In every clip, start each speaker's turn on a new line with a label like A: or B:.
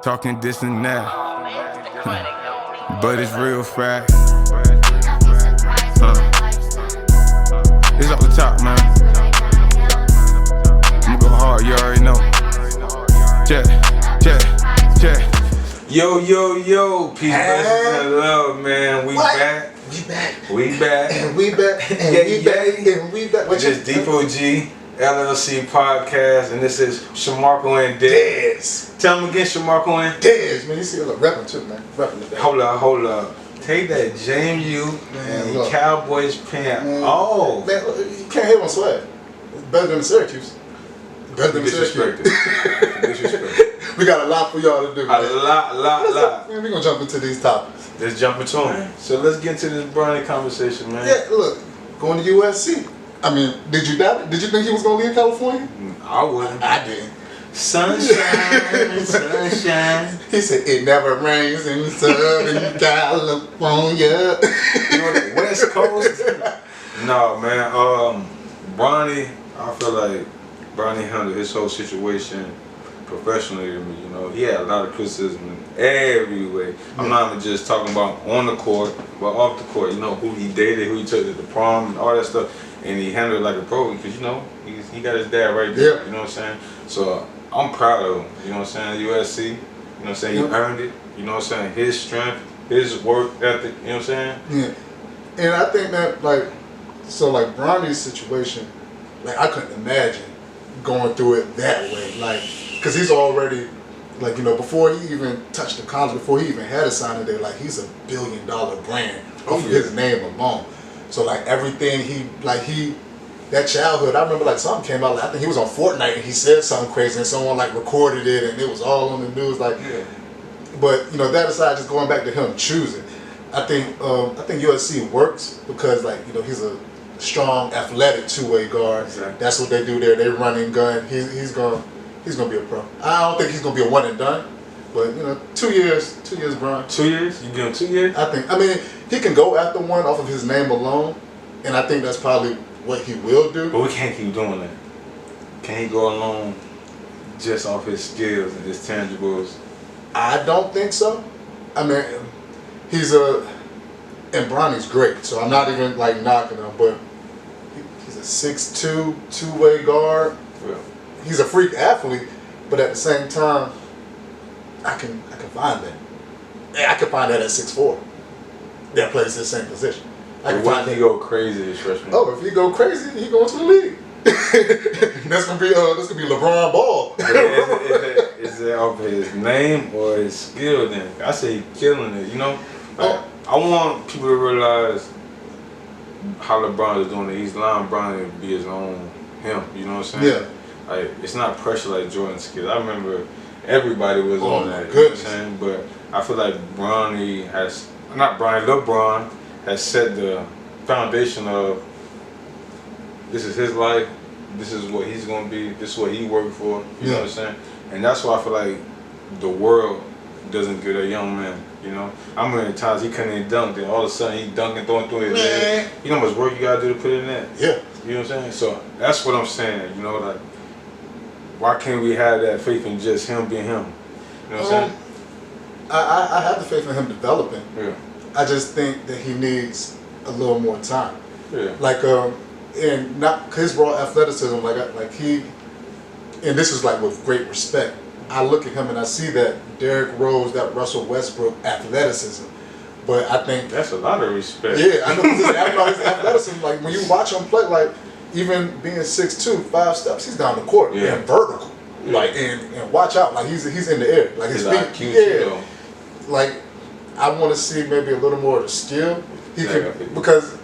A: Talking this and that, but it's real fact. It's off the top, man. I'ma go hard, you already know. Check. Yo, peace, blessings, and love, man. We back. We back.
B: And we back.
A: This is Divg Llc podcast, and this is Shamarko and Divg. Tell them again, Shamarko and
B: Divg. Man, you see, look, repping too, man. Repping today.
A: Hold up. Take that JMU and
B: look.
A: Cowboys pant.
B: Man,
A: Oh.
B: Man, you can't hate on swag. It's better than the Syracuse. Better than the Syracuse.
A: Disrespect.
B: We got a lot for y'all to do.
A: A lot.
B: Man, we're going to jump into these topics.
A: Let's jump into them. So let's get into this Bronny conversation, man.
B: Yeah, look, going to USC. I mean, did you doubt it? Did you think he was going to leave California?
A: I wouldn't.
B: I didn't.
A: Sunshine, sunshine.
B: He said, it never rains in Southern California.
A: West Coast? No, man. Bronny, I feel like Bronny handled his whole situation professionally to me. You know, he had a lot of criticism in every way. I'm not even just talking about on the court, but off the court. You know, who he dated, who he took to the prom, and all that stuff. And he handled it like a pro because, you know, he got his dad right there.
B: Yeah.
A: You know what I'm saying? So I'm proud of him. You know what I'm saying? USC. You know what I'm saying? He earned it. You know what I'm saying? His strength, his work ethic. You know what I'm saying?
B: Yeah. And I think that, like Bronny's situation, like, I couldn't imagine going through it that way. Like, because he's already, like, you know, before he even touched the college, before he even had a signing day, like, he's $1 billion brand off of his name alone. So, like, everything that childhood, I remember, like, something came out, like, I think he was on Fortnite and he said something crazy and someone, like, recorded it and it was all on the news, like, But, you know, that aside, just going back to him choosing, I think USC works because, like, you know, he's a strong, athletic two-way guard.
A: Exactly.
B: That's what they do there. They run and gun. He's gonna be a pro. I don't think he's gonna be a one and done, but, you know, 2 years, Brian.
A: 2 years? You give him 2 years?
B: I mean, he can go after one off of his name alone, and I think that's probably what he will do.
A: But we can't keep doing that. Can he go alone just off his skills and his tangibles?
B: I don't think so. I mean, and Bronny's great, so I'm not even, like, knocking him, but he's a 6'2", two-way guard.
A: Yeah.
B: He's a freak athlete, but at the same time, I can find that. Yeah, I can find that at 6'4". That plays the same position. I can
A: find he go crazy his freshman.
B: Oh, if he go crazy, he going to the league. That's gonna be LeBron Ball.
A: Is it off his name or his skill? Then I say he killing it. You know, like, I want people to realize how LeBron is doing it. He's allowing Bronny to be his own him. You know what I'm saying?
B: Yeah.
A: Like, it's not pressure like Jordan's skills. I remember everybody was on that. You
B: Goodness.
A: know what I'm saying? But I feel like LeBron has set the foundation of this is his life, this is what he's gonna be, this is what he worked for. You know what I'm saying? And that's why I feel like the world doesn't give a young man. You know, how many times he couldn't even dunk, then all of a sudden he dunking, throwing through his leg. You know how much work you gotta do to put in that?
B: Yeah.
A: You know what I'm saying? So that's what I'm saying. You know, like, why can't we have that faith in just him being him? You know what I'm saying?
B: I have the faith in him developing.
A: Yeah.
B: I just think that he needs a little more time.
A: Yeah.
B: Like, and not his raw athleticism, like he, and this is like with great respect. I look at him and I see that Derrick Rose, that Russell Westbrook athleticism, but I think
A: that's a lot of respect.
B: Yeah, I know his athleticism. Like, when you watch him play, like, even being 6'2", 5 steps, he's down the court, and vertical, like, and watch out, like, he's in the air, like, his feet, like, I want to see maybe a little more of the skill. Because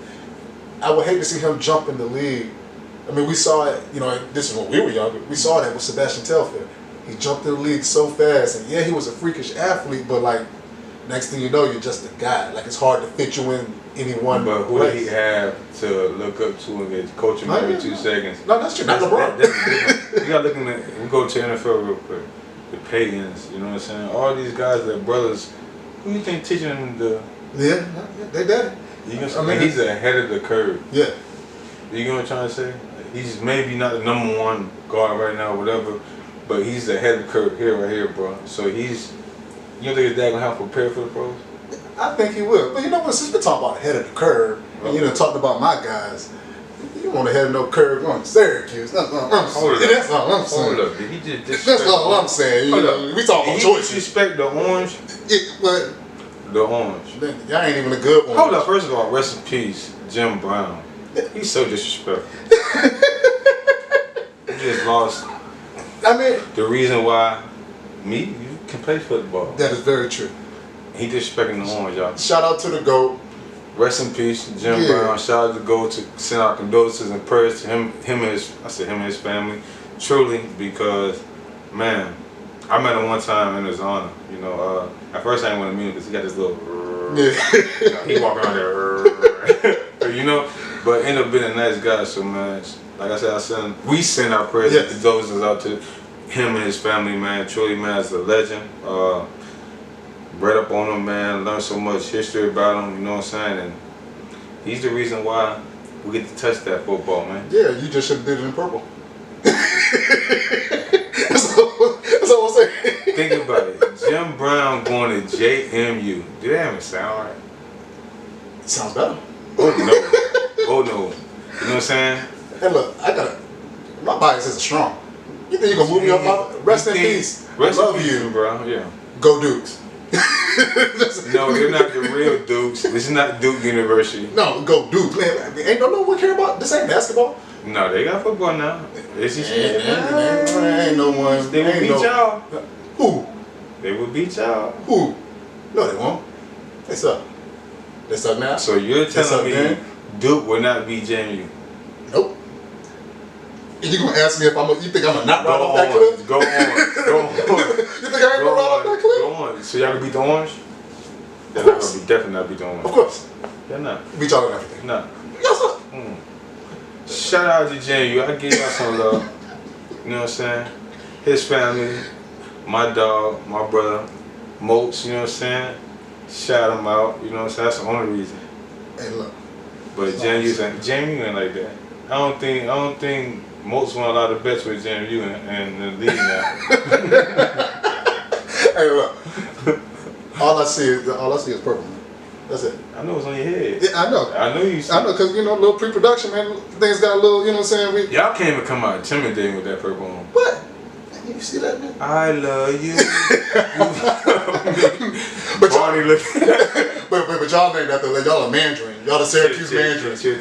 B: I would hate to see him jump in the league. I mean, we saw it, you know, this is when we were younger, we saw that with Sebastian Telfair. He jumped in the league so fast, and yeah, he was a freakish athlete, but, like, next thing you know, you're just a guy. Like, it's hard to fit you in any one
A: But who
B: place.
A: did he have to look up to and get coach him every 2 seconds?
B: No, that's true. Not LeBron.
A: You gotta look at we go to NFL real quick. The Pagans, you know what I'm saying? All these guys, their brothers, who you think teaching them the?
B: Yeah, they did it.
A: You know, I mean, he's ahead of the curve.
B: Yeah.
A: You know what I'm trying to say? He's maybe not the #1 guard right now, whatever, but he's ahead of the curve here, right here, bro. So he's, you don't think his dad gonna have to prepare for the pros?
B: I think he will. But you know what? Since we're talking about ahead of the curve, and you know, talking about my guys, you want ahead of no curve going to Syracuse. That's all I'm saying. That's all I'm saying.
A: Hold up, did he just disrespect?
B: That's all I'm saying. You know, we talking about choices.
A: Disrespect the orange?
B: Yeah, but
A: the orange.
B: Y'all ain't even a good one.
A: Hold up, first of all, rest in peace, Jim Brown. He's so disrespectful. He just lost.
B: I mean,
A: the reason why you can play football.
B: That is very true.
A: He disrespecting the orange, y'all.
B: Shout out to the GOAT.
A: Rest in peace, Jim Brown. Shout out to the GOAT, to send our condolences and prayers to him and his family. Truly, because man, I met him one time in his honor. You know, at first I didn't want to meet him because he got this little. You know, he walk around there. You know, but ended up being a nice guy. So man, like I said, we send our prayers and condolences out to him and his family, man. Truly, man, is a legend. Read up on him, man. Learned so much history about him. You know what I'm saying? And he's the reason why we get to touch that football, man.
B: Yeah, you just should have did it in purple. That's all I'm saying.
A: Think about it. Jim Brown going to JMU. Did that even sound right?
B: It sounds better.
A: Oh no. Oh no. You know what I'm saying?
B: Hey look, my bias is strong. You think you gonna move me up? Rest in peace. I love you,
A: bro. Yeah.
B: Go Dukes.
A: No, they're not the real Dukes. This is not Duke University.
B: No, go Dukes. Man, ain't no one care about this. Ain't basketball.
A: No, they got football now. It's just
B: ain't no one.
A: They will beat y'all.
B: Who?
A: They will beat y'all.
B: Who? No, they won't. They suck. They suck now.
A: So you're telling me Duke will not beat JMU?
B: Nope. And you gonna ask me if you think I'm gonna not ride off that cliff?
A: Go on. Go on.
B: You think I ain't gonna ride off that cliff?
A: Go on. So y'all gonna beat the orange? They're not gonna definitely not beat the orange.
B: Of course.
A: They're not.
B: Beat y'all on everything.
A: No.
B: Yes, sir.
A: Shout out to JMU. I give y'all some love. You know what I'm saying? His family, my dog, my brother, Moats, you know what I'm saying? Shout him out, you know what I'm saying? That's the only reason.
B: Hey, look.
A: But JMU ain't like that. I don't think Moats won a lot of bets with JMU and the league now.
B: Hey, look. All I see is purple, man. That's it.
A: I know it's on your head.
B: Yeah, I know.
A: I know you.
B: I know, because, you know, a little pre-production, man. Things got a little, you know what I'm saying?
A: Y'all can't even come out intimidating with that purple on.
B: What? You see that, man?
A: I love you.
B: But y'all ain't that though. Y'all a Mandarin. Y'all the Syracuse Mandarins.
A: Chill.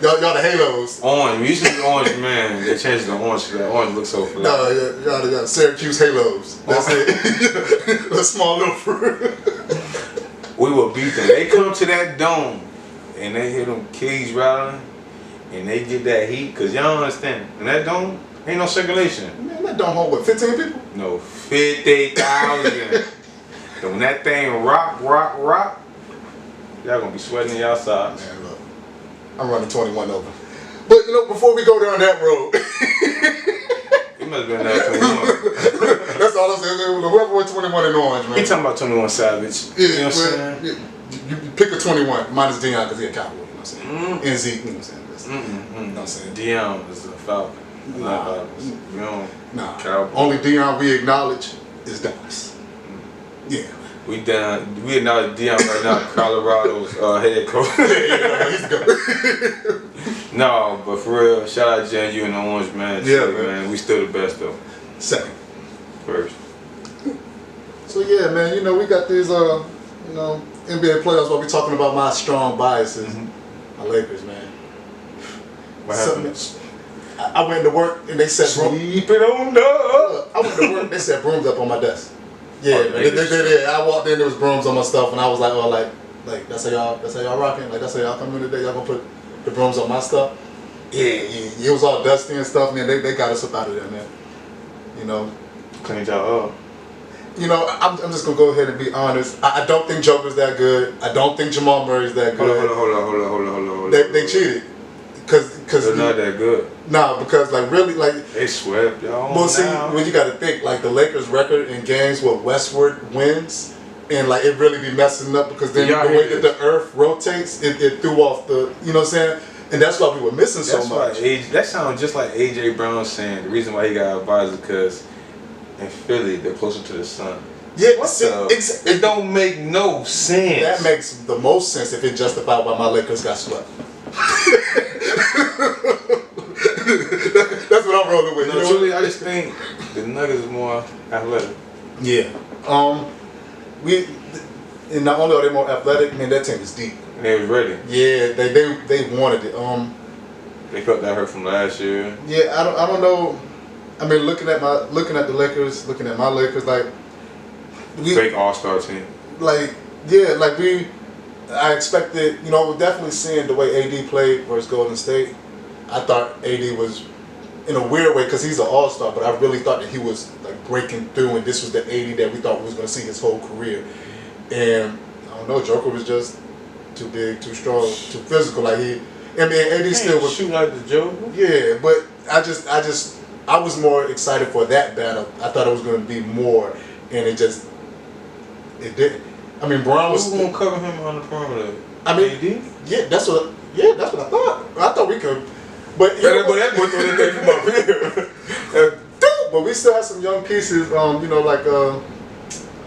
B: Y'all the Halos.
A: Orange. We used to be orange, man. They changed the orange because that orange looks so flat.
B: No, y'all the Syracuse Halos. That's it. A small little fruit.
A: We will beat them. They come to that dome and they hear them keys rattling and they get that heat because y'all don't understand. In that dome, ain't no circulation.
B: Man, that dome hold what, 15 people?
A: No, 50,000. So when that thing rock, y'all gonna be sweating in y'all socks.
B: Man, look, I'm running 21 over. But you know, before we go down that road,
A: It must have been that 21.
B: that's all I'm saying. Whoever went 21 in orange, man.
A: He talking about 21 Savage.
B: Yeah,
A: you know what I'm saying?
B: You pick a 21, minus Dion because he a Cowboy, you know what I'm saying? And Zeke, you know what I'm saying? You know what I'm saying?
A: Dion is a Falcon.
B: Nah. Nah.
A: Cowboy.
B: Only Dion we acknowledge is Dallas. Yeah.
A: We acknowledge Dion right now, Colorado's head coach.
B: He's good.
A: No, but for real, shout out JMU and the Orange, man.
B: Yeah,
A: man. We still the best though.
B: Second.
A: First.
B: So yeah, man, you know, we got these you know, NBA playoffs while we talking about my strong biases. My Lakers, man.
A: What happened?
B: I went to work and they set
A: Sweep it on up.
B: I went to work and they set brooms up on my desk. Yeah,
A: Oh,
B: they I walked in, there was brooms on my stuff, and I was like, oh, like that's how y'all rocking, like that's how y'all come in today, y'all gonna put the brooms on my stuff. Yeah, it was all dusty and stuff, man. They got us up out of there, man. You know,
A: Cleaned y'all up.
B: You know, I'm just gonna go ahead and be honest. I don't think Joker's that good. I don't think Jamal Murray's that good.
A: Hold on.
B: They cheated, cause
A: they're not that good.
B: Nah, because like really like
A: they swept y'all.
B: Well, see, when you got to think like the Lakers' record in games with westward winds, and like it really be messing up because then the way that the Earth rotates, it threw off the, you know what I'm saying, and that's why we were missing so much.
A: That sounds just like AJ Brown saying the reason why he got advised is because in Philly, they're closer to the sun.
B: Yeah,
A: It don't make no sense.
B: That makes the most sense if it's justified why my Lakers got swept. That's what I'm rolling with.
A: No, truly, I just think the Nuggets is more athletic.
B: Yeah. And not only are they more athletic, man, that team is deep.
A: And they was ready.
B: Yeah, they wanted it.
A: They felt that hurt from last year.
B: Yeah, I don't know. I mean, looking at the Lakers, looking at my Lakers, like
A: Fake all-star team.
B: Like yeah, like I expected. You know, definitely seeing the way AD played versus Golden State. I thought AD was in a weird way because he's an all-star, but I really thought that he was like breaking through, and this was the AD that we thought we was going to see his whole career. And I don't know, Joker was just too big, too strong, too physical. Like AD still was
A: shoot like the Joker.
B: Yeah, but I was more excited for that battle. I thought it was going to be more, and it didn't. I mean, Brown was.
A: Who's going to cover him on the perimeter?
B: I mean,
A: AD?
B: yeah, that's what I thought. I thought we could, but
A: that boy threw that thing from up here.
B: But we still have some young pieces. You know, like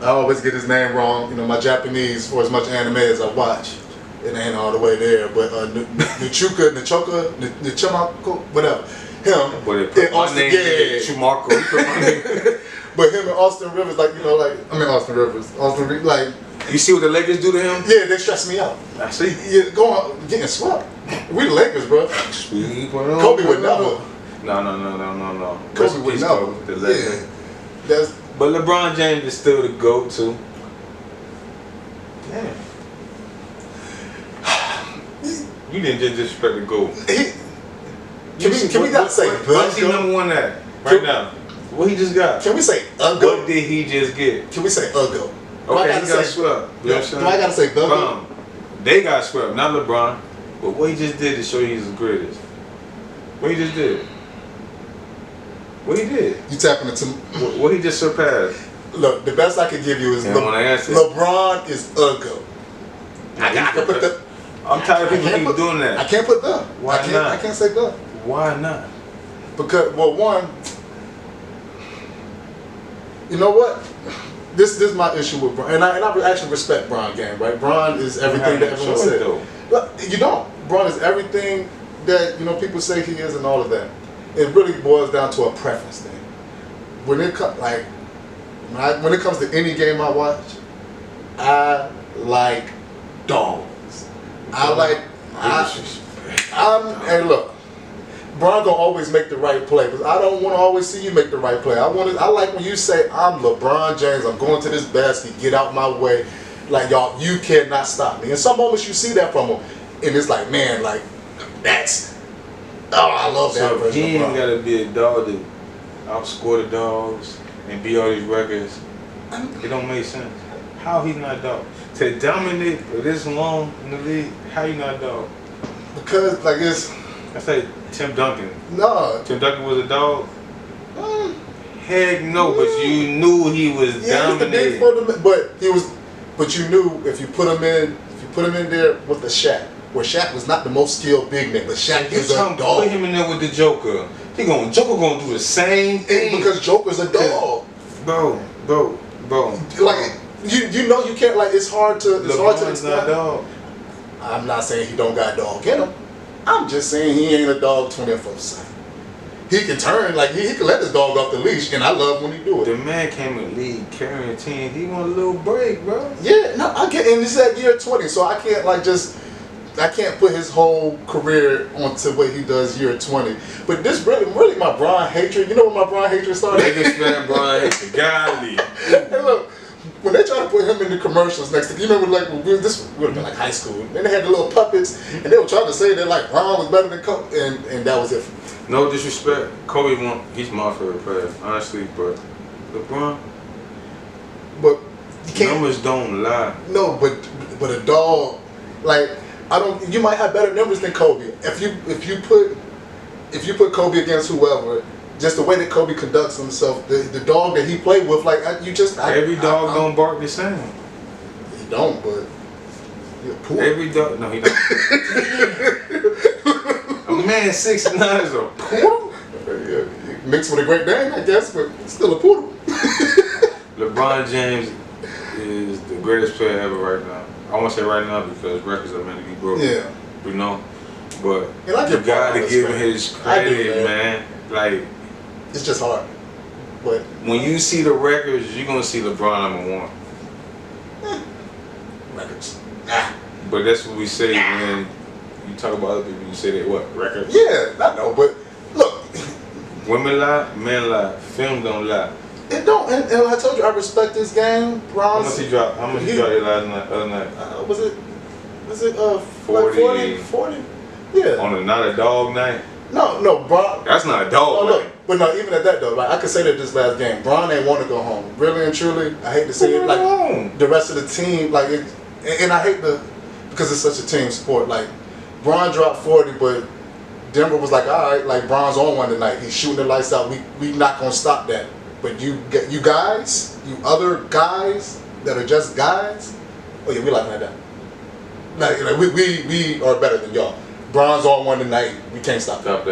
B: I always get his name wrong. You know, my Japanese, for as much anime as I watch, it ain't all the way there. But Shamarko, whatever. Him.
A: But it put
B: and
A: my
B: Austin,
A: name Shamarko. He put my name.
B: But him and Austin Rivers, like, you know, like, I mean, Austin Rivers, like.
A: You see what the Lakers do to him?
B: Yeah, they stress me out.
A: I see.
B: Yeah, getting swept. We the Lakers, bro. Kobe would never.
A: No.
B: Kobe would never.
A: The legend.
B: Yeah.
A: But LeBron James is still the GOAT, too. Damn. You didn't just disrespect the GOAT.
B: Can we not say the
A: What's he number one at right now? What he just got?
B: Can we say a GOAT?
A: What did he just get?
B: Can we say a GOAT?
A: Okay, he got swept.
B: Do I gotta say the GOAT?
A: They got swept, not LeBron. But what he just did to show you he's the greatest. What he just did. What he did.
B: You tapping into
A: what he just surpassed.
B: Look, the best I could give you is LeBron is a GOAT. I can put the.
A: I'm tired of people keep doing that.
B: I can't put the.
A: Why not?
B: I can't say the.
A: Why not?
B: Because, well, one, you know what? This is my issue with Bron, and I actually respect Bron game, right? Bron is everything that everyone said. Look, you don't. Bron is everything that, you know, people say he is and all of that. It really boils down to a preference thing. When it comes to any game I watch, I like dogs. Hey, look. Bron gonna always make the right play, because I don't want to always see you make the right play. I like when you say, I'm LeBron James, I'm going to this basket, get out my way. Like, y'all, you cannot stop me. In some moments you see that from him, and it's like, man, like, I love that version.
A: He ain't gotta be a dog to outscore the dogs and beat all these records. It don't make sense. How he not a dog? To dominate for this long in the league, how you not a dog?
B: Because, like,
A: That's like Tim Duncan.
B: No.
A: Tim Duncan was a dog? Heck no, but you knew he was dominating.
B: But you knew if you put him in there with the Shaq, where Shaq was not the most skilled big man, but Shaq is a dog.
A: Put him in there with the Joker. Joker gonna do the same thing.
B: Because Joker's a dog.
A: Bro.
B: Like, you know you can't, like, it's hard to explain.
A: Not a dog.
B: I'm not saying he don't got dog in him. I'm just saying he ain't a dog 24/7. He can turn, like, he can let his dog off the leash, and I love when he do it.
A: The man came in the league carrying teams. He want a little break, bro.
B: Yeah, no, I get, and this is at year 20, so I can't, like, I can't put his whole career onto what he does year 20. But this really my Bron hatred. You know when my Bron hatred started?
A: Niggas fan Bron hatred. Golly.
B: Hey, look. When they tried to put him in the commercials next to, you remember, like, this would have been like high school. Then they had the little puppets, and they were trying to say that, like, Bron was better than Kobe, and that was it.
A: No disrespect, Kobe he's my favorite player, honestly, but LeBron,
B: but you can't,
A: numbers don't lie.
B: No, but a dog, like, you might have better numbers than Kobe. If you put Kobe against whoever. Just the way that Kobe conducts himself, the dog that he played with, like,
A: every dog don't bark the same.
B: He don't, but
A: every dog, no, he don't. A man 6'9" is a poodle.
B: Yeah, mixed with a Great Dane, I guess, but still a poodle.
A: LeBron James is the greatest player ever right now. I won't say right now because records are meant to be broken.
B: Yeah.
A: You know? But
B: And
A: you gotta give him his credit, man. Like,
B: it's just hard. But
A: when you see the records, you're gonna see LeBron #1.
B: Records.
A: But that's what we say when you talk about other people. You say that what? Records?
B: Yeah, I know, but look.
A: Women lie, men lie, film don't lie.
B: It don't, and I told you I respect this game.
A: How much he dropped? How much he dropped last night? Other night?
B: Was it
A: 40?
B: 40? Yeah.
A: On a not a dog night?
B: No, Bron.
A: That's not a dog night.
B: But no, even at that though, like I could say that this last game, Bron ain't want to go home. Really and truly, I hate to say it. Like the rest of the team, like, and I hate because it's such a team sport. Like Bron dropped 40, but Denver was like, all right, like Bron's on one tonight. He's shooting the lights out. We not gonna stop that. But you guys, you other guys that are just guys, oh yeah, we like that. Like we are better than y'all. Bron's on one tonight. We can't stop that.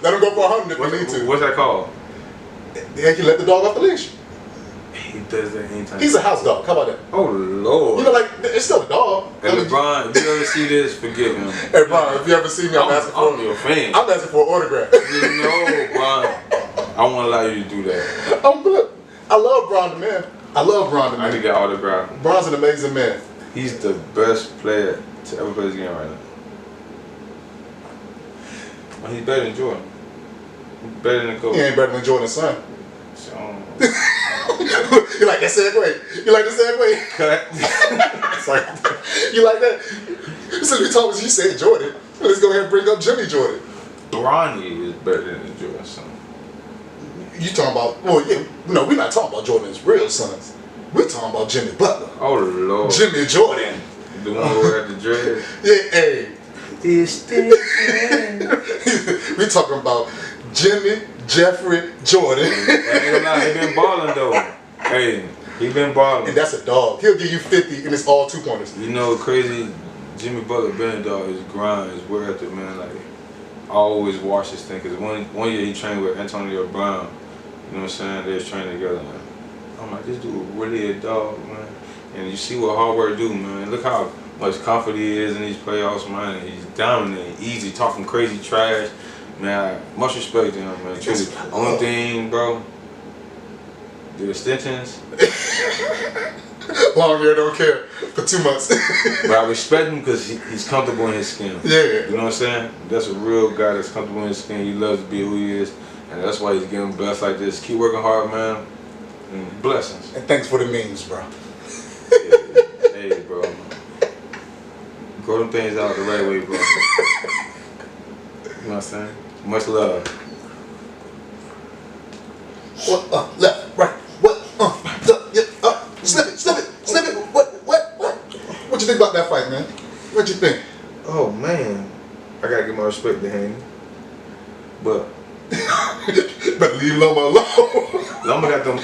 B: let him go for 100 if we need to.
A: What's that called?
B: Yeah, he let the dog off the leash.
A: He does that anytime.
B: He's a house dog. How about that?
A: Oh Lord.
B: You know, like it's still a dog.
A: And LeBron, if you ever see this, forgive him.
B: Hey Bron, if you ever see me, I'm asking for.
A: I'm your fan.
B: I'm asking for an autograph.
A: You know, Bron. I won't allow you to do that.
B: I love Bron the man. I love Bron the man.
A: I need that autograph.
B: Bron's an amazing man.
A: He's the best player to ever play this game right now. Well, he's better than Jordan. He's better than Kobe.
B: He ain't better than Jordan's son.
A: So,
B: You like that segue? You like the segue?
A: cut.
B: Sorry. You like that? Since we talked, you said Jordan. Let's go ahead and bring up Jimmy Jordan.
A: Bronny is better than Jordan's son.
B: You talking about? Well, yeah. No, we're not talking about Jordan's real sons. We're talking about Jimmy Butler.
A: Oh Lord.
B: Jimmy Jordan.
A: The one who had the dread.
B: Yeah, hey.
A: It's
B: We talking about Jimmy Jeffrey Jordan.
A: I ain't gonna lie, he been balling though. Hey, he been balling.
B: And that's a dog. He'll give you 50 and it's all 2-pointers.
A: You know, crazy. Jimmy Butler been dog. His grind, his work ethic, man. Like, I always watch this thing because one year he trained with Antonio Brown. You know what I'm saying? They was training together, man. I'm like, this dude really a dog, man. And you see what hard work do, man. Look how much confident he is in these playoffs, man. He's dominant, easy, talking crazy trash. Man, much respect to him, man. Truly. Only thing, bro, the extensions.
B: Long hair don't care for 2 months.
A: But I respect him because he's comfortable in his skin.
B: Yeah.
A: You know what I'm saying? That's a real guy that's comfortable in his skin. He loves to be who he is. And that's why he's getting blessed like this. Keep working hard, man. And blessings.
B: And thanks for the memes, bro.
A: Hey, bro. Grow them things out the right way, bro. You know what I'm saying? Much love.
B: What? Left, right. What? Slip it. What? What you think about that fight, man? What you think?
A: Oh, man. I gotta give my respect to him. But
B: Better leave Loma alone.
A: Loma got them.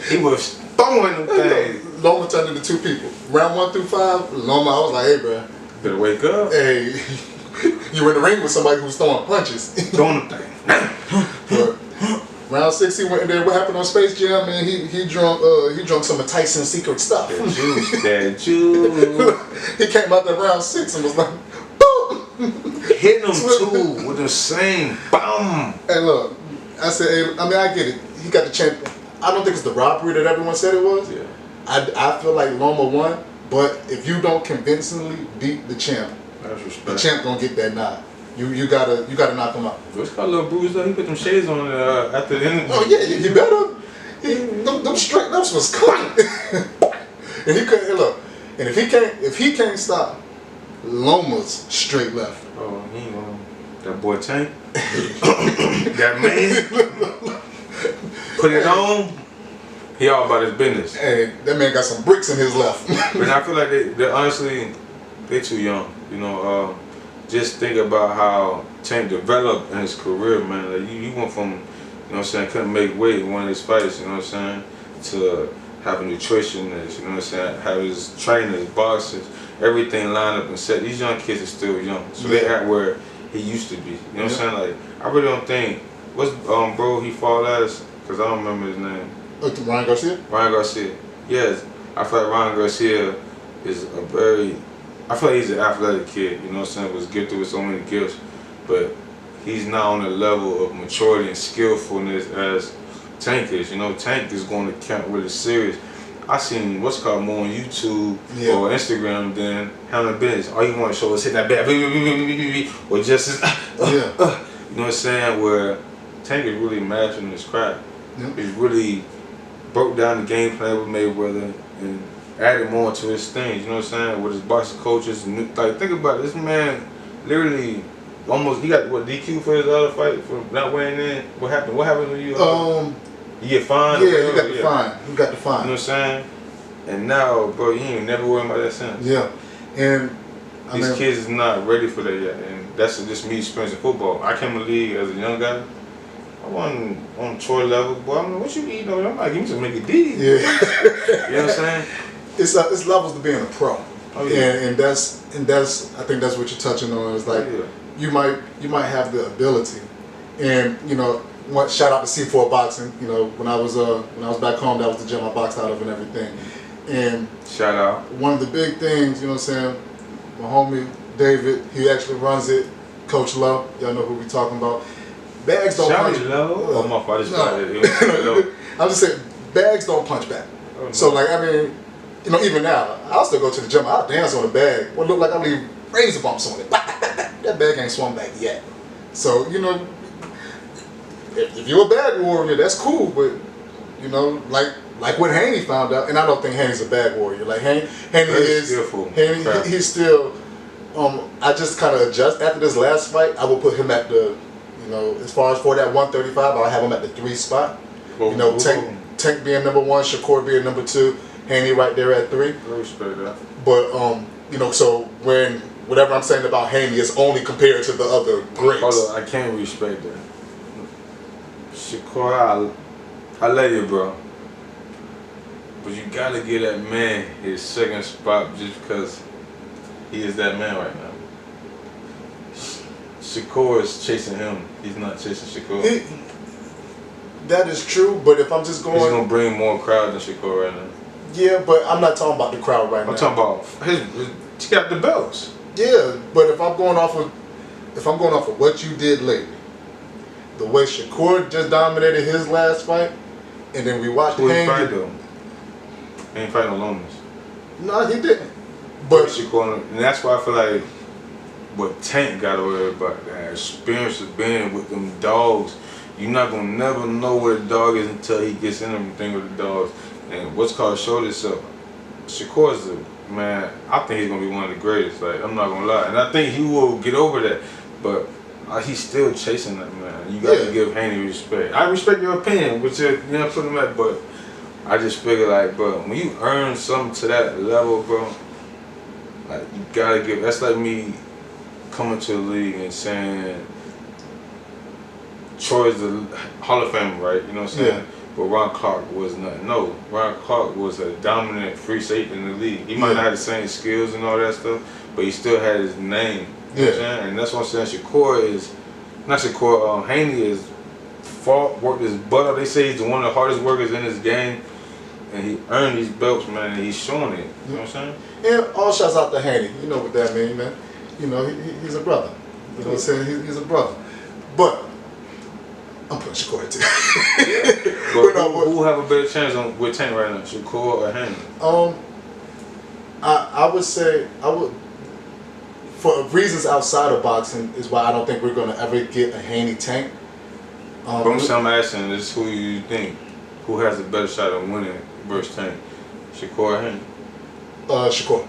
A: He was throwing them things.
B: Loma turned into 2 people. Round 1 through 5, Loma, I was like, hey, bro.
A: Better wake up.
B: Hey, you were in the ring with somebody who was throwing punches.
A: Throwing them things.
B: But round 6, he went in there. What happened on Space Jam? Man, he drunk some of Tyson's secret stuff.
A: That juice.
B: He came out there round 6 and was like, boom.
A: Hitting them too with the same BAM!
B: Hey, look, I said, hey, I mean, I get it. He got the champ. I don't think it's the robbery that everyone said it was.
A: Yeah.
B: I feel like Loma won, but if you don't convincingly beat the champ, the champ gonna get that nod. You gotta knock him out.
A: What's got a little bruised up? He put them shades on after the interview.
B: Oh yeah, he better. Them straight ups was clean. And he couldn't look. And if he can't stop Loma's straight left.
A: Oh, he ain't gonna. That boy Tank. That man. Put it on. He all about his business.
B: Hey, that man got some bricks in his left.
A: But I feel like they honestly, they too young. You know, just think about how Tank developed in his career, man. Like you went from, you know what I'm saying, couldn't make weight in one of his fights, you know what I'm saying, to having nutritionists, you know what I'm saying, have his trainers, boxers, everything lined up and set. These young kids are still young, so they at where he used to be. You know what I'm saying? Like I really don't think. What's bro? He fought last because I don't remember his name.
B: Ryan Garcia.
A: Ryan Garcia. Yes, I feel like Ryan Garcia is a very. I feel like he's an athletic kid. You know what I'm saying? Was gifted with so many gifts, but he's not on the level of maturity and skillfulness as Tank is. You know, Tank is going to camp really serious. I seen what's called more on YouTube or Instagram than handling business. All you want to show is hit that bat, or just you know what I'm saying? Where Tank is really mastering his craft. He's really broke down the game plan with Mayweather and added more to his things. You know what I'm saying? With his boxing coaches, like think about it, this man literally almost he got what DQ for his other fight for not weighing in. What happened? What happened when you? You get fined?
B: Yeah, you got the fine. You got the fine.
A: You know what I'm saying? And now, bro, you ain't never worrying about that since.
B: Yeah. And
A: these kids is not ready for that yet. And that's just me experiencing football. I came to the league as a young guy. I wasn't on Troy level, boy. I mean, what you eating over there? I'm like, give me some Mickey D's. Yeah. You know what I'm saying?
B: It's levels to being a pro.
A: Oh, yeah.
B: And that's I think that's what you're touching on. Is like you might have the ability, and you know. Shout out to C4 Boxing. You know, when I was back home, that was the gym I boxed out of and everything. And
A: shout out.
B: One of the big things, you know what I'm saying, my homie David, he actually runs it. Coach Lowe, y'all know who we talking about. Bags don't punch.
A: Lowe. Oh my father,
B: I'm just saying, bags don't punch back. Oh, no. So like, I mean, you know, even now, I'll still go to the gym. I'll dance on the bag. What look like I leave razor bumps on it. That bag ain't swung back yet. So you know. If you're a bag warrior, that's cool, but you know, like when Haney found out, and I don't think Haney's a bag warrior. Like Haney is, he's still. I just kind of adjust after this last fight. I will put him at the, you know, as far as for that 135, I'll have him at the 3 spot. You know, Tank being number 1, Shakur being number 2, Haney right there at 3.
A: I respect that.
B: But you know, so when whatever I'm saying about Haney is only compared to the other greats.
A: Hold on, I can't respect that. Shakur, I love you, bro. But you gotta give that man his second spot just because he is that man right now. Shakur is chasing him. He's not chasing Shakur.
B: That is true, but if I'm just going...
A: He's gonna bring more crowd than Shakur right now.
B: Yeah, but I'm not talking about the crowd right now.
A: I'm talking about he got the belts.
B: Yeah, but if I'm going off of what you did lately, the way Shakur just dominated his last fight, and then we watched
A: Who he fight though? He ain't fighting no Lomas.
B: No, he didn't. But
A: Shakur, and that's why I feel like what Tank got to worry about, that experience of being with them dogs. You're not gonna never know where the dog is until he gets in everything with the dogs. And what's called showed itself. Shakur's a man. I think he's gonna be one of the greatest. Like I'm not gonna lie, and I think he will get over that. But he's still chasing that man. You got to give Haney respect. I respect your opinion, which you know put him at, but I just figure like, bro, when you earn something to that level, bro, like you gotta give. That's like me coming to the league and saying Troy's the Hall of Famer, right? You know what I'm saying? Yeah. But Ron Clark was nothing. No, Ron Clark was a dominant free safety in the league. He might not have the same skills and all that stuff, but he still had his name. You know what I'm saying? And that's what I'm saying. Shakur is, not Shakur, Haney is worked his butt up. They say he's one of the hardest workers in his game. And he earned these belts, man, and he's showing it. You know what I'm saying?
B: Yeah, all shouts out to Haney. You know what that means, man. You know, he's a brother. You know what I'm saying? He's a brother. But I'm putting Shakur too.
A: But who have a better chance with Tank right now, Shakur or Haney?
B: I would say for reasons outside of boxing is why I don't think we're gonna ever get a Haney Tank.
A: But I'm asking is who you think who has a better shot at winning versus Tank, Shakur or Haney?
B: Shakur,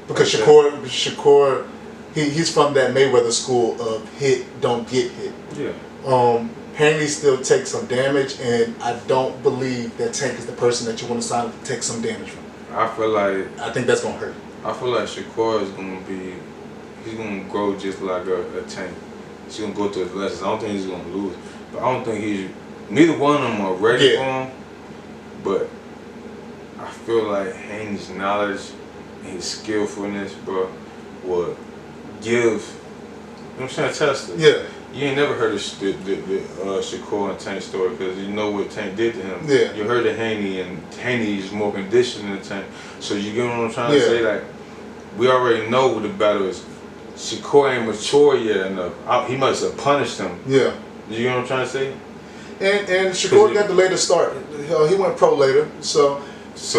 B: because Shakur, he's from that Mayweather school of hit, don't get hit.
A: Yeah.
B: Haney still takes some damage, and I don't believe that Tank is the person that you want to sign to take some damage from.
A: I
B: think that's gonna hurt.
A: I feel like Shakur is he's gonna grow just like a Tank. He's gonna go through his lessons. I don't think he's gonna lose, but I don't think neither one of them are ready for him. But I feel like Haney's knowledge and his skillfulness, bro, would give. You know what I'm saying? Test it.
B: Yeah.
A: You ain't never heard of Shakur and Tank story because you know what Tank did to him.
B: Yeah.
A: You heard of Haney, and Haney is more conditioned than Tank. So you get what I'm trying to say? Like, we already know what the battle is. Shakur ain't mature yet enough. He must have punished him.
B: Yeah.
A: You know what I'm trying to say?
B: And Shakur got the later start. He went pro later, so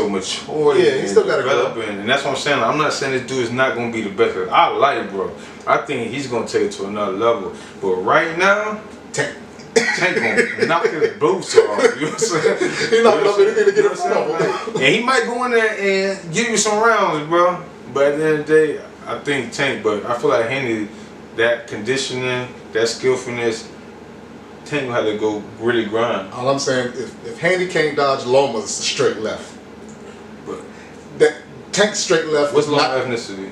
A: mature.
B: Yeah, he still got to go.
A: And that's what I'm saying. Like, I'm not saying this dude is not going to be the best. I like bro. I think he's going to take it to another level. But right now, Tank going to knock his boots off. You know what I'm saying?
B: He's not going to anything to get in front of him.
A: And he might go in there and give you some rounds, bro. But at the end of the day, I think Tank. But I feel like Haney, that conditioning, that skillfulness, Tank will have to go really grind.
B: All I'm saying, if Haney can't dodge Loma's straight left,
A: but
B: that Tank straight left.
A: What's Loma ethnicity?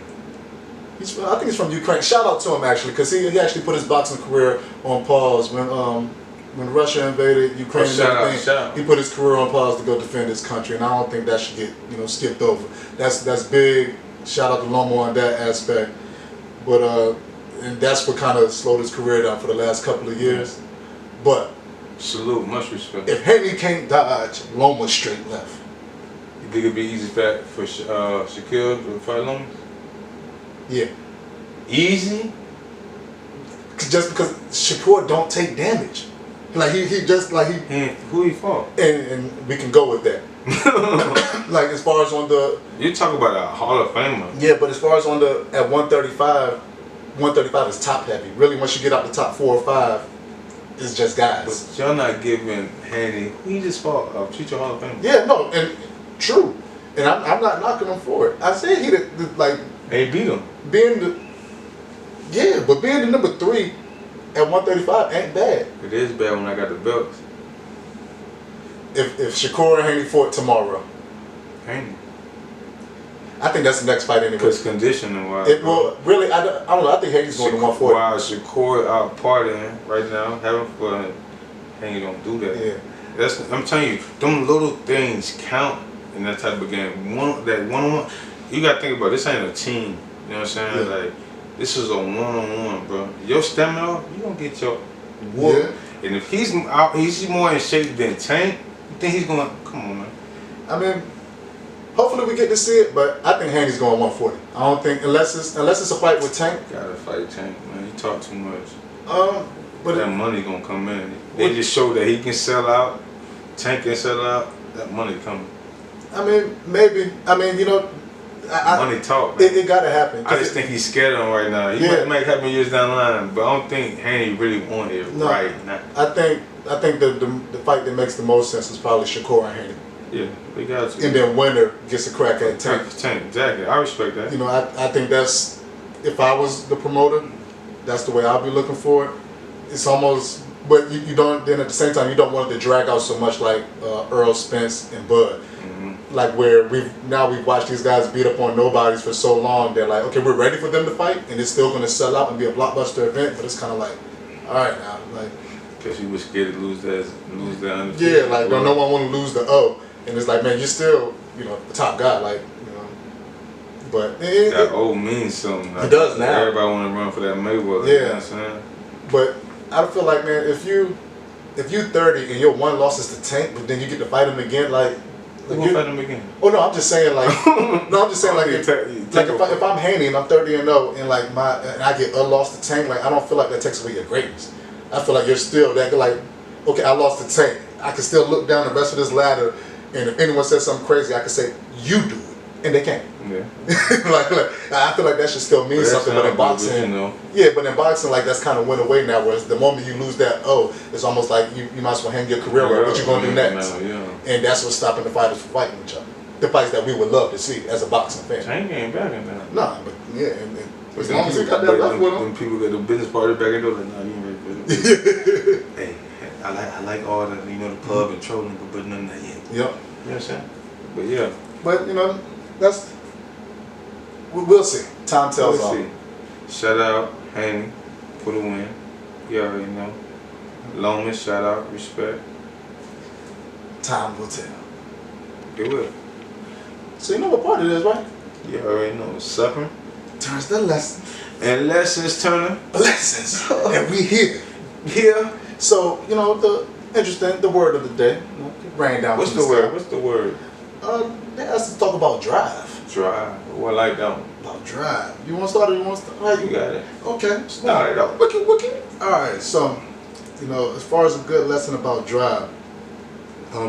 B: I think he's from Ukraine. Shout out to him actually, because he actually put his boxing career on pause when Russia invaded Ukraine.
A: Shout out.
B: He put his career on pause to go defend his country, and I don't think that should get skipped over. That's big. Shout out to Loma on that aspect, but and that's what kind of slowed his career down for the last couple of years. But
A: salute, much respect.
B: If Haney can't dodge Loma straight left,
A: you think it'd be easy for Shaquille to fight Loma?
B: Yeah.
A: Easy?
B: Just because Shakur don't take damage. Like he just like he.
A: And who he fought?
B: And we can go with that. Like as far as on the.
A: You talk about a Hall of Famer.
B: Yeah, but as far as on the at 135, 135 is top heavy. Really, once you get out the top 4 or 5, it's just guys.
A: But y'all not giving Haney. He just fought a future Hall of Famer.
B: Yeah, no, and true. And I'm not knocking him for it. I said he like.
A: They beat him.
B: Being the number 3 at 135 ain't bad.
A: It is bad when I got the belts.
B: If Shakur and Haney fought tomorrow,
A: Haney.
B: I think that's the next fight anyway.
A: Because conditioning wise.
B: Well, really, I don't know. I think Haney's going to 140.
A: While Shakur out partying right now, having fun, Haney don't do that.
B: Yeah.
A: I'm telling you, them little things count in that type of game. One-on-one, you got to think about it, this ain't a team. You know what I'm saying?
B: Yeah.
A: Like, this is a one-on-one, bro. Your stamina, you gonna get your whoop.
B: Yeah.
A: And if he's more in shape than Tank, you think he's gonna come on, man?
B: I mean, hopefully we get to see it, but I think Haney's going 140. I don't think unless it's a fight with Tank.
A: Gotta fight Tank, man. He talk too much.
B: But
A: that money gonna come in. They just show that he can sell out. Tank can sell out. That money coming.
B: I mean, maybe. I mean,
A: money talk, man.
B: It gotta happen.
A: I just think he's scared of him right now. He might happen years down the line, but I don't think Haney really want it right now.
B: I think the fight that makes the most sense is probably Shakur and Haney.
A: Yeah, they got to.
B: And then winner gets a crack at Tank.
A: Exactly. I respect that.
B: I think that's, if I was the promoter, that's the way I'd be looking for it. It's almost, but you don't. Then at the same time, you don't want it to drag out so much like Earl Spence and Bud. Like where we've watched these guys beat up on nobodies for so long. They're like, okay, we're ready for them to fight, and it's still going to sell out and be a blockbuster event. But it's kind of like, all right now, like.
A: Because you were scared to lose that undefeated.
B: Yeah, like no one want to lose the O, and it's like, man, you're still the top guy, like But
A: that O means something.
B: It does now.
A: Everybody want to run for that Mayweather.
B: Yeah.
A: You know what I'm saying?
B: But I feel like, man, if you 30 and your one loss is to Tank, but then you get to fight him again, like.
A: Who gonna fight him again?
B: Oh no, I'm just saying like. If I'm Haney and I'm 30-0 and like and I get a loss to Tank, like I don't feel like that takes away your greatness. I feel like you're still that like, okay, I lost to Tank. I can still look down the rest of this ladder, and if anyone says something crazy, I can say you do it, and they can't.
A: Yeah.
B: like I feel like that should still mean something, but in boxing, but in boxing, like that's kind of went away now. Whereas the moment you lose that, it's almost like you might as well hang your career away. What you gonna do next? And that's what's stopping the fighters from fighting each other. The fights that we would love to see as a boxing fan.
A: Tank ain't back in there.
B: Nah, but as long as he got that left with him.
A: When people get the business party back in there, like, nah, you ain't ready for it. Hey, I like all the the pub and trolling, but none of that yet.
B: Yep.
A: You know what I'm saying? But yeah.
B: But that's. We'll see. Time tells all.
A: Shout out Haney for the win. You already know. Lomas, shout out, respect.
B: Time will tell.
A: It will.
B: So you know what part it is, right?
A: You already know. Suffering
B: turns to lessons.
A: And lessons turning.
B: Lessons. And we here.
A: Yeah.
B: So, you know, the word of the day, you know, it rained down.
A: What's the word? What's the word?
B: They asked us to talk about drive.
A: Drive. Well, I don't.
B: About drive. You want to start or you want to start? Right.
A: You got it.
B: Okay.
A: Start it off.
B: Wiki. All right. So, you know, as far as a good lesson about drive, I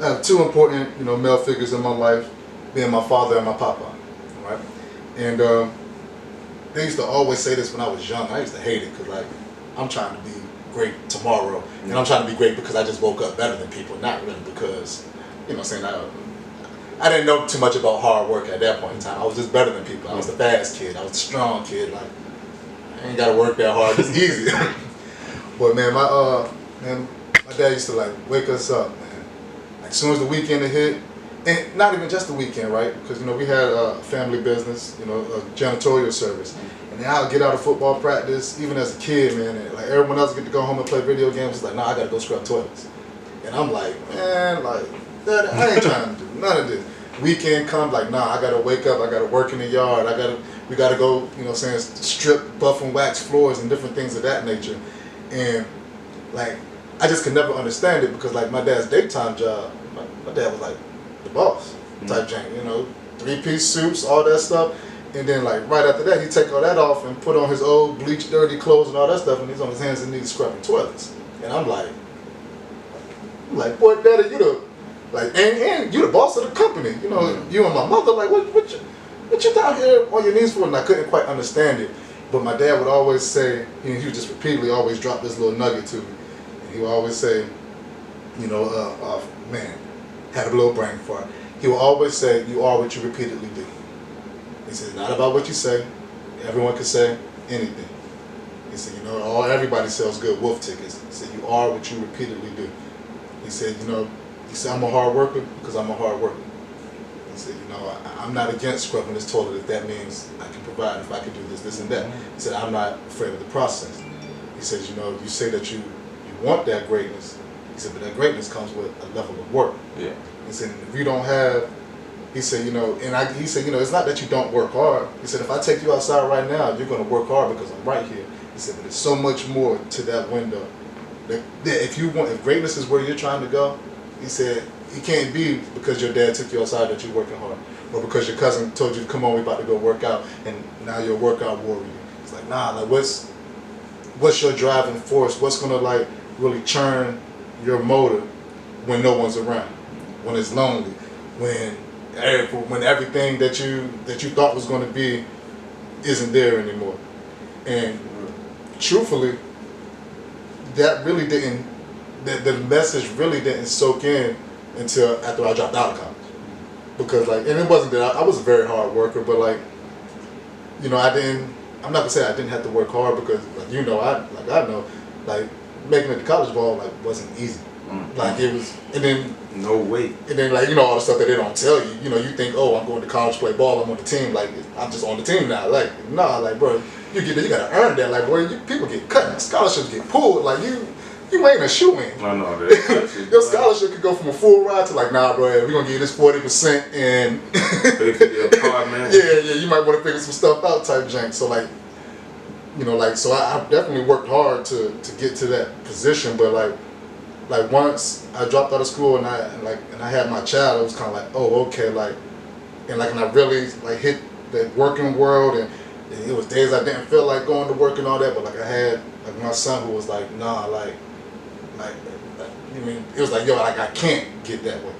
B: have two important, you know, male figures in my life, being my father and my papa, right? And they used to always say this when I was young. I used to hate it because, like, I'm trying to be great tomorrow, and I'm trying to be great because I just woke up better than people, not really because, you know what I'm saying, I didn't know too much about hard work at that point in time. I was just better than people. I was the fast kid. I was the strong kid. Like, I ain't got to work that hard. It's easy. But, man, my dad used to, like, wake us up, man. Like, as soon as the weekend had hit, and not even just the weekend, right? Because, you know, we had a family business, you know, a janitorial service. And then I would get out of football practice, even as a kid, man, and like everyone else get to go home and play video games. It's like, nah, I got to go scrub toilets. And I'm like, man, like, Dad, I ain't trying to do none of this. Weekend comes, like, nah, I got to wake up, I got to work in the yard, we got to go, you know, saying, strip, buff and wax floors and different things of that nature. And, like, I just could never understand it because, like, my dad's daytime job, my dad was, like, the boss type jank, you know, 3-piece suits, all that stuff. And then, like, right after that, he'd take all that off and put on his old bleached, dirty clothes and all that stuff, and he's on his hands and knees scrubbing toilets. And I'm like, boy, Daddy, you the, like, and you the boss of the company. You know, you and my mother, like, what you down here on your knees for? And I couldn't quite understand it. But my dad would always say, he would just repeatedly always drop this little nugget to me. And he would always say, you know, man, had a little brain fart. He will always say, you are what you repeatedly do. He said, not about what you say. Everyone can say anything. He said, you know, everybody sells good wolf tickets. He said, you are what you repeatedly do. He said, you know, I'm a hard worker because I'm a hard worker. He said, you know, I'm not against scrubbing this toilet if that means I can provide, if I can do this, and that. He said, I'm not afraid of the process. He says, you know, you say that you want that greatness. He said, but that greatness comes with a level of work.
A: Yeah.
B: He said, if you don't have, he said, you know, he said, you know, it's not that you don't work hard. He said, if I take you outside right now, you're going to work hard because I'm right here. He said, but there's so much more to that window. That if greatness is where you're trying to go, he said, it can't be because your dad took you outside that you're working hard, or because your cousin told you to come on, we about to go work out, and now you're a workout warrior. It's like, nah, like what's your driving force? What's gonna like really churn your motor when no one's around, when it's lonely, when everything that you thought was gonna be isn't there anymore. And truthfully, that really didn't. The message really didn't soak in until after I dropped out of college. Because like, and it wasn't that I was a very hard worker, but like, you know, I'm not gonna say I didn't have to work hard because like, you know, I know, like making it to college ball like wasn't easy. Like it was, and then
A: no way.
B: And then like, you know, all the stuff that they don't tell you. You know, you think, oh, I'm going to college to play ball, I'm on the team. Like I'm just on the team now. Like nah, like bro, you gotta earn that. Like boy, people get cut, scholarships get pulled. Like you ain't a shoe-in.
A: I know that.
B: Your scholarship could go from a full ride to like, nah, bro, we're gonna give you this 40% and
A: pay for your apartment.
B: yeah, you might want to figure some stuff out type jank. So like, you know, like so I definitely worked hard to get to that position, but like once I dropped out of school and I had my child, it was kind of like, oh, okay, like, and I really like hit the working world, and it was days I didn't feel like going to work and all that, but like I had like my son who was like, nah, like I mean, it was like, yo, like I can't get that way,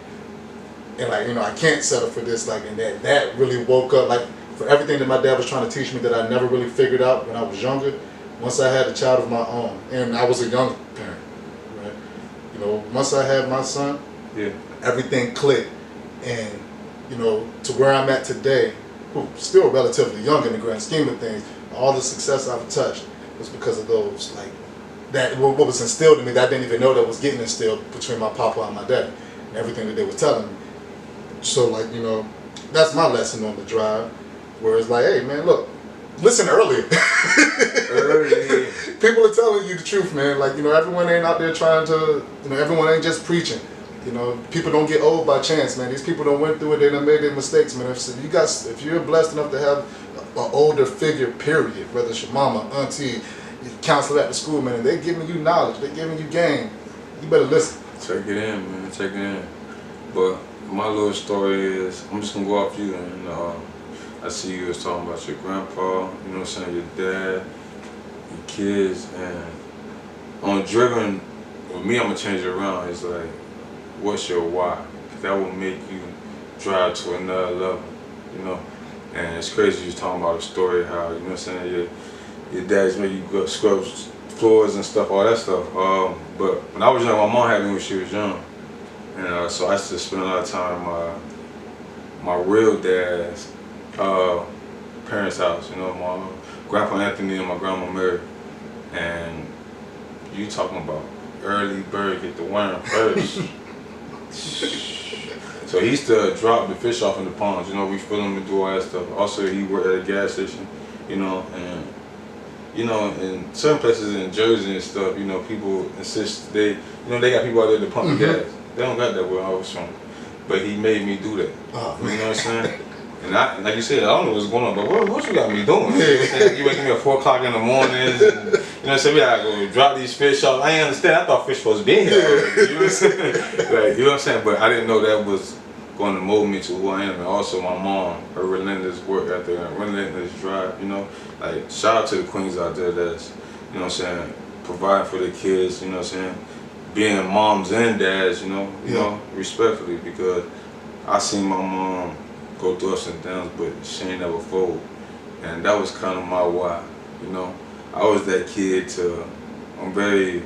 B: and like, you know, I can't settle for this, like, and that really woke up, like, for everything that my dad was trying to teach me that I never really figured out when I was younger. Once I had a child of my own, and I was a young parent, right? You know, once I had my son,
A: yeah,
B: everything clicked, and you know, to where I'm at today, still relatively young in the grand scheme of things, all the success I've touched was because of those, like, that what was instilled in me that I didn't even know that was getting instilled between my papa and my daddy, and everything that they were telling me. So like, you know, that's my lesson on the drive, where it's like, hey man, look, listen earlier. People are telling you the truth, man. Like, you know, everyone ain't out there trying to, you know, everyone ain't just preaching. You know, people don't get old by chance, man. These people don't went through it, they done made their mistakes, man. If you're blessed enough to have an older figure, period, whether it's your mama, auntie, your counselor at the school, man, they giving you knowledge, they giving you game. You better listen.
A: Check it in, man. Check it in. But my little story is, I'm just gonna go off you, and I see you was talking about your grandpa, you know what I'm saying, your dad, your kids, and on driven, with me, I'm gonna change it around. It's like, what's your why? Because that will make you drive to another level, you know. And it's crazy you was talking about a story how, you know what I'm saying, your dad's made you go scrub floors and stuff, all that stuff. But when I was young, my mom had me when she was young, and so I used to spend a lot of time my real dad's parents' house. You know, my grandpa Anthony and my grandma Mary. And you talking about early bird get the worm first. So he used to drop the fish off in the ponds. You know, we fill them and do all that stuff. Also, he worked at a gas station. You know, and you know, in certain places in Jersey and stuff, you know, people insist they got people out there to pump the gas. They don't got that where I was from. But he made me do that. Oh, you know what I'm saying? And I, like you said, I don't know what's going on, but what you got me doing? You know what I'm saying? You waking me at 4 o'clock in the mornings, and, you know what I'm saying? We gotta go drop these fish off. I ain't understand. I thought fish supposed to be here already. You know what I'm saying? Like, you know what I'm saying? But I didn't know that was going to mold me to who I am. And also my mom, her relentless work ethic, her relentless drive, you know? Like, shout out to the queens out there that's, you know what I'm saying, providing for their kids, you know what I'm saying? Being moms and dads, you know, respectfully, because I seen my mom go through ups and downs, but she ain't never fold. And that was kind of my why, you know? I was that kid I'm very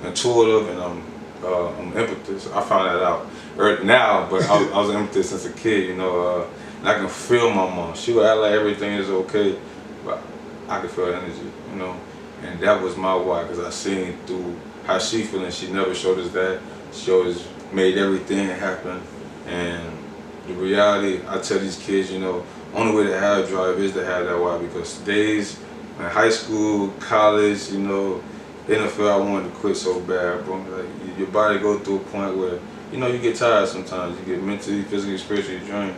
A: intuitive and I'm empathist. I found that out now, but I was an empathist since a kid, you know? And I can feel my mom. She would act like everything is okay, but I could feel energy, you know? And that was my why, because I seen through how she feeling. She never showed us that. She always made everything happen. And the reality, I tell these kids, you know, only way to have drive is to have that why, because days in high school, college, you know, NFL, I wanted to quit so bad, bro. Like, your body go through a point where, you know, you get tired sometimes. You get mentally, physically, spiritually drained.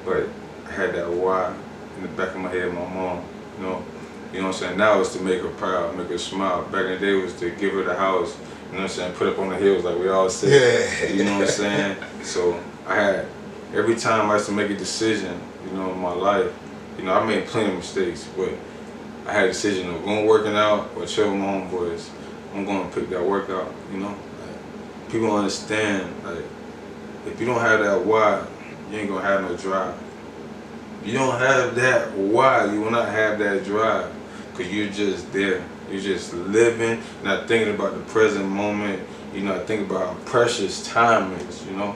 A: But I had that why in the back of my head, my mom, you know. You know what I'm saying? Now it's to make her proud, make her smile. Back in the day it was to give her the house, you know what I'm saying, put up on the hills like we all say. Yeah. You know what I'm saying? So I had, every time I used to make a decision, you know, in my life, you know, I made plenty of mistakes, but I had a decision of going working out or chill with my homeboys. I'm going to pick that workout, you know? Like, people don't understand, like, if you don't have that why, you ain't going to have no drive. You don't have that why, you will not have that drive. Because you're just there. You're just living, not thinking about the present moment. You're not thinking about how precious time is, you know?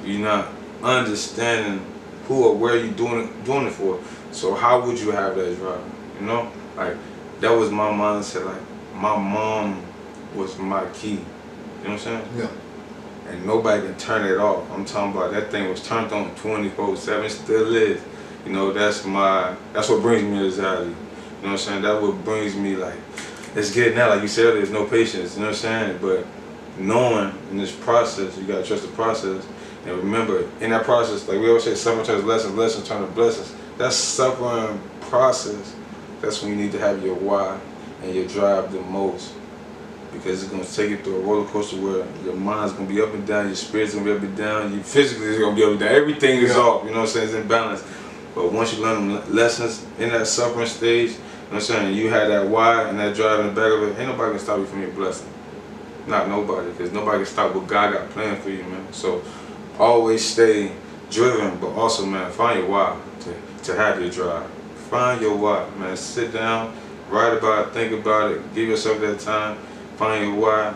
A: You're not understanding who or where you're doing it for. So how would you have that drive, you know? Like, that was my mindset. Like, my mom was my key. You know what I'm saying?
B: Yeah.
A: And nobody can turn it off. I'm talking about that thing was turned on 24/7, still is. You know, that's what brings me to reality. You know what I'm saying? That's what brings me, like, let's get it now. Like you said, there's no patience, you know what I'm saying? But knowing in this process, you gotta trust the process. And remember, in that process, like we always say, suffering turns lessons, lessons turn to blessings. That suffering process, that's when you need to have your why and your drive the most. Because it's gonna take you through a roller coaster where your mind's gonna be up and down, your spirit's gonna be up and down, you physically is gonna be up and down. Everything is off, you know what I'm saying? It's in balance. But once you learn them lessons in that suffering stage, you know what I'm saying, you had that why and that drive in the back of it, ain't nobody can stop you from your blessing. Not nobody, because nobody can stop what God got planned for you, man. So always stay driven, but also, man, find your why to have your drive. Find your why, man. Sit down, write about it, think about it, give yourself that time, find your why,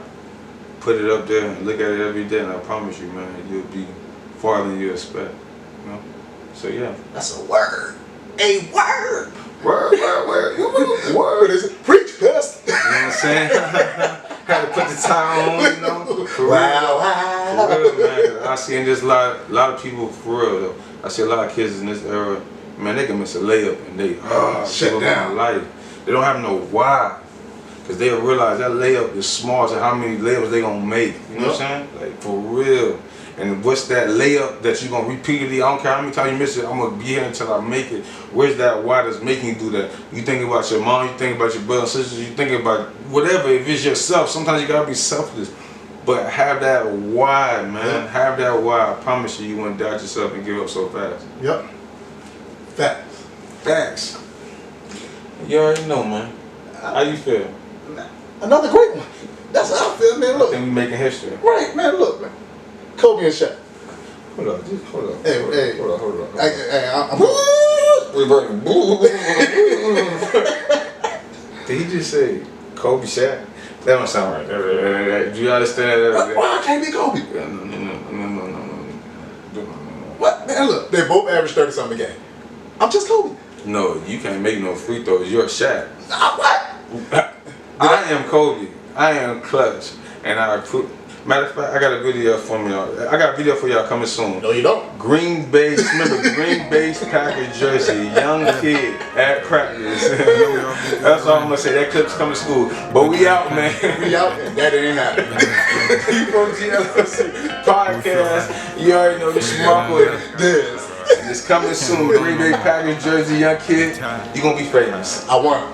A: put it up there and look at it every day, and I promise you, man, you'll be farther than you expect, you know? So yeah.
B: That's a word. A word.
A: Word.
B: Word is it? Preach, Pastor.
A: You know what I'm saying? Had to put the tie on, you know? For
B: Wow.
A: real, man. I see in this lot of people, for real though, I see a lot of kids in this era, man, they can miss a layup and they
B: shut down
A: life. They don't have no why. Because they'll realize that layup is small to how many layups they gonna make. You know what I'm saying? Like, for real. And what's that layup that you're gonna repeatedly? I don't care how many times you miss it. I'm gonna be here until I make it. Where's that why that's making you do that? You think about your mom. You think about your brothers and sisters. You think about whatever. If it's yourself, sometimes you gotta be selfless. But have that why, man.
B: Yeah.
A: Have that why. I promise you, you won't doubt yourself and give up so fast.
B: Yep. Facts.
A: Facts. You already know, man. How you feel?
B: Another great one. That's how I feel, man.
A: I
B: Look.
A: think we making history.
B: Right, man. Look, man. Kobe and Shaq.
A: Hold up, just hold up.
B: Hey,
A: hold up.
B: I'm
A: Did he just say Kobe Shaq? That don't sound right. Do you understand that?
B: Why I can't be Kobe?
A: No.
B: What? Man, look. They both average 30-something a game. I'm just Kobe.
A: No, you can't make no free throws. You're Shaq.
B: What?
A: I am Kobe. I am clutch. And I put. Matter of fact, I got a video for y'all. I got a video for y'all coming soon.
B: No, you don't.
A: Green Bay, remember Green Bay Packers jersey, young kid at practice. That's all I'm gonna say. That clip's coming to school. But we out, man.
B: We out, and that ain't happening.
A: Divg Llc podcast. You already know this Shamarko.
B: This.
A: It's coming soon. Green Bay Packers jersey, young kid. You gonna be famous.
B: I won.